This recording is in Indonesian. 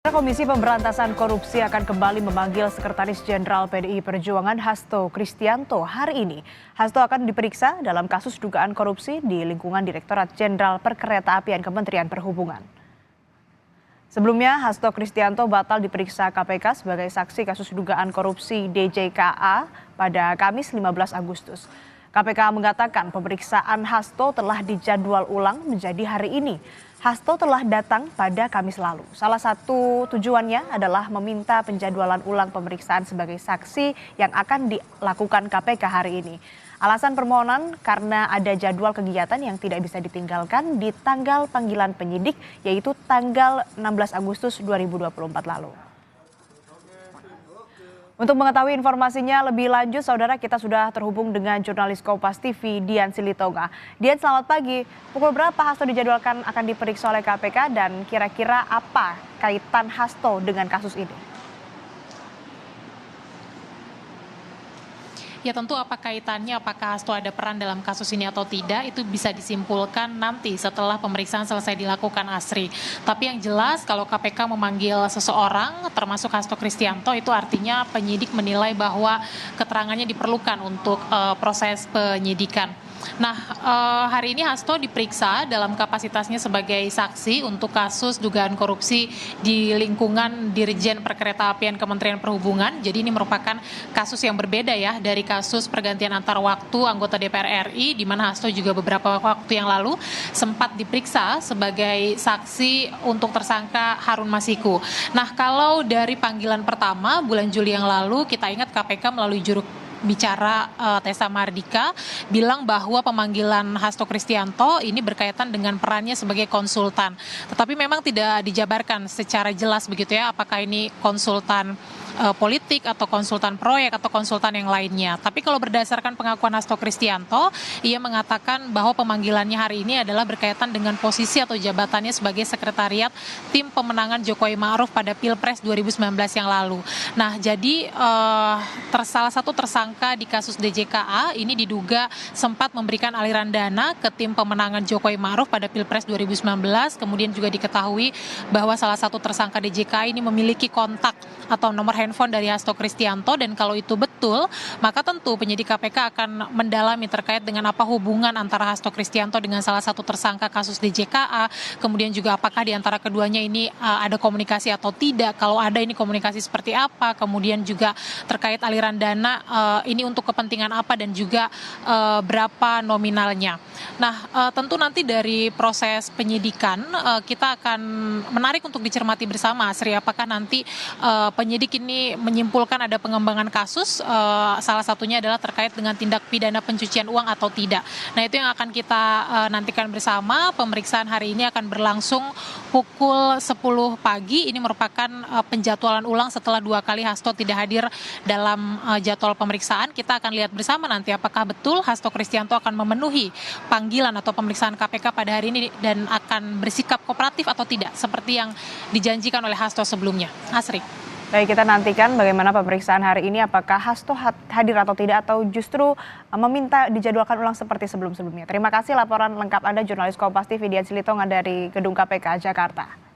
Komisi Pemberantasan Korupsi akan kembali memanggil Sekretaris Jenderal PDI Perjuangan Hasto Kristianto hari ini. Hasto akan diperiksa dalam kasus dugaan korupsi di lingkungan Direktorat Jenderal Perkeretaapian Kementerian Perhubungan. Sebelumnya, Hasto Kristianto batal diperiksa KPK sebagai saksi kasus dugaan korupsi DJKA pada Kamis 15 Agustus. KPK mengatakan pemeriksaan Hasto telah dijadwal ulang menjadi hari ini. Hasto telah datang pada Kamis lalu. Salah satu tujuannya adalah meminta penjadwalan ulang pemeriksaan sebagai saksi yang akan dilakukan KPK hari ini. Alasan permohonan karena ada jadwal kegiatan yang tidak bisa ditinggalkan di tanggal panggilan penyidik, yaitu tanggal 16 Agustus 2024 lalu. Untuk mengetahui informasinya lebih lanjut, saudara, kita sudah terhubung dengan jurnalis Kompas TV Dian Silitonga. Dian, selamat pagi. Pukul berapa Hasto dijadwalkan akan diperiksa oleh KPK dan kira-kira apa kaitan Hasto dengan kasus ini? Ya tentu apa kaitannya, apakah Hasto ada peran dalam kasus ini atau tidak, itu bisa disimpulkan nanti setelah pemeriksaan selesai dilakukan, Asri. Tapi yang jelas kalau KPK memanggil seseorang termasuk Hasto Kristianto, itu artinya penyidik menilai bahwa keterangannya diperlukan untuk proses penyidikan. Nah, hari ini Hasto diperiksa dalam kapasitasnya sebagai saksi untuk kasus dugaan korupsi di lingkungan Dirjen Perkeretaapian Kementerian Perhubungan. Jadi ini merupakan kasus yang berbeda ya dari kasus pergantian antar waktu anggota DPR RI, di mana Hasto juga beberapa waktu yang lalu sempat diperiksa sebagai saksi untuk tersangka Harun Masiku. Nah, kalau dari panggilan pertama bulan Juli yang lalu, kita ingat KPK melalui juru bicara Tessa Mardika bilang bahwa pemanggilan Hasto Kristianto ini berkaitan dengan perannya sebagai konsultan. Tetapi memang tidak dijabarkan secara jelas begitu ya, apakah ini konsultan politik atau konsultan proyek atau konsultan yang lainnya. Tapi kalau berdasarkan pengakuan Hasto Kristianto, ia mengatakan bahwa pemanggilannya hari ini adalah berkaitan dengan posisi atau jabatannya sebagai sekretariat tim pemenangan Jokowi Ma'ruf pada Pilpres 2019 yang lalu. Nah, jadi salah satu tersangka di kasus DJKA ini diduga sempat memberikan aliran dana ke tim pemenangan Jokowi Ma'ruf pada Pilpres 2019. Kemudian juga diketahui bahwa salah satu tersangka DJKA ini memiliki kontak atau nomor handphone dari Hasto Kristianto, dan kalau itu betul, maka tentu penyidik KPK akan mendalami terkait dengan apa hubungan antara Hasto Kristianto dengan salah satu tersangka kasus DJKA, kemudian juga apakah di antara keduanya ini ada komunikasi atau tidak, kalau ada ini komunikasi seperti apa, kemudian juga terkait aliran dana ini untuk kepentingan apa dan juga berapa nominalnya. Nah, tentu nanti dari proses penyidikan kita akan menarik untuk dicermati bersama, Asri, apakah nanti penyidik ini menyimpulkan ada pengembangan kasus, salah satunya adalah terkait dengan tindak pidana pencucian uang atau tidak. Nah, itu yang akan kita nantikan bersama. Pemeriksaan hari ini akan berlangsung pukul 10 pagi. Ini merupakan penjadwalan ulang setelah 2 kali Hasto tidak hadir dalam jadwal pemeriksaan. Kita akan lihat bersama nanti apakah betul Hasto Kristianto akan memenuhi panggilan atau pemeriksaan KPK pada hari ini dan akan bersikap kooperatif atau tidak, seperti yang dijanjikan oleh Hasto sebelumnya. Asri. Baik, kita nantikan bagaimana pemeriksaan hari ini, apakah Hasto hadir atau tidak, atau justru meminta dijadwalkan ulang seperti sebelum-sebelumnya. Terima kasih laporan lengkap Anda, jurnalis Kompas TV Dian Silitonga dari Gedung KPK Jakarta.